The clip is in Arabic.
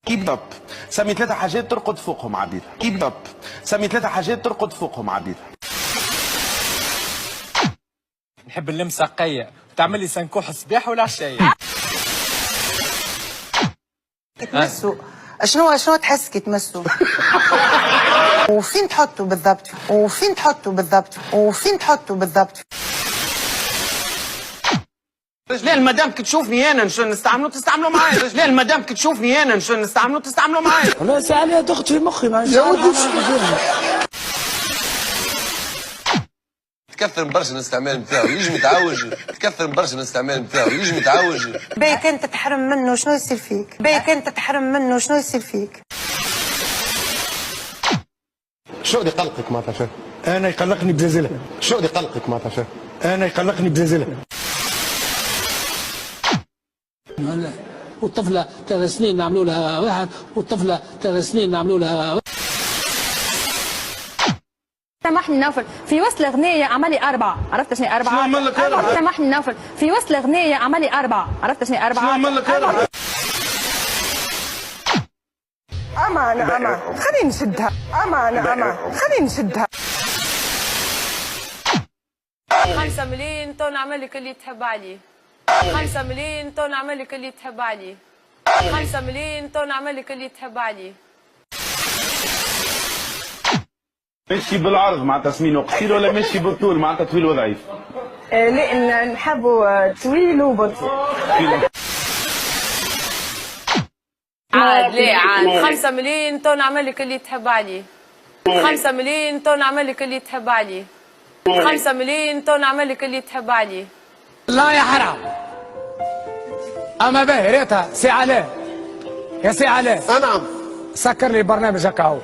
كيب اب. سمي 3 حاجات ترقد فوقهم عبير. كيب اب. سمي 3 حاجات ترقد فوقهم عبير. نحب اللمسة قية، تعمل لي سنكوح الصباح ولا عشية. تمسوا شنو تحس كي تمسوا؟ وفين تحطوا بالضبط؟ وفين تحطوا بالضبط؟ وفين تحطوا بالضبط؟ ليه المدام تشوفني انا شو تستعملوا معايا؟ ليه المدام تشوفني انا شو تستعملوا معايا؟ والله ساعة عليها ضغط في مخي ما تكثر من برشا الاستعمال نتاعو يجي متعوج، تكثر من برشا الاستعمال نتاعو يجي متعوج. بيك انت تحرم منه شنو يصير فيك؟ بيك انت تحرم منه شنو يصير فيك؟ شو اللي يقلقك معناتها شو؟ أنا يقلقني بزلزلة. شو اللي يقلقك معناتها شو؟ أنا يقلقني بزلزلة. والطفلة 3 سنين نعملوا لها واحد، والطفلة 3 سنين نعملوا لها. سامحني نوفل في وسط الأغنية عملي 4. عرفت شنو 4؟ شنو عمل لك 4؟ سامحني نوفل في وسط الأغنية عملي 4. عرفت شنو 4؟ شنو عمل لك 4؟ أمان خليني نشدها. أمان خليني نشدها. 5 ملايين تو نعمل لك اللي تحب عليه. 5 ملايين تو نعمل لك اللي تحب عليه. 5 ملايين تو نعمل لك اللي تحب عليه. ماشي بالعرض معناتها سمينه قصير ولا ماشي بالطول معناتها طويل وضعيف؟ لا نحبوا طويل وبطيء. عاد لا عاد 5 ملايين تو نعمل لك اللي تحب عليه. 5 ملايين تو نعمل لك اللي تحب عليه. 5 ملايين تو نعمل لك اللي تحب عليه. لا يا حرام. أما باهي ريتها سي علاء. يا سي علاء. نعم. سكر لي برنامج هكا هو.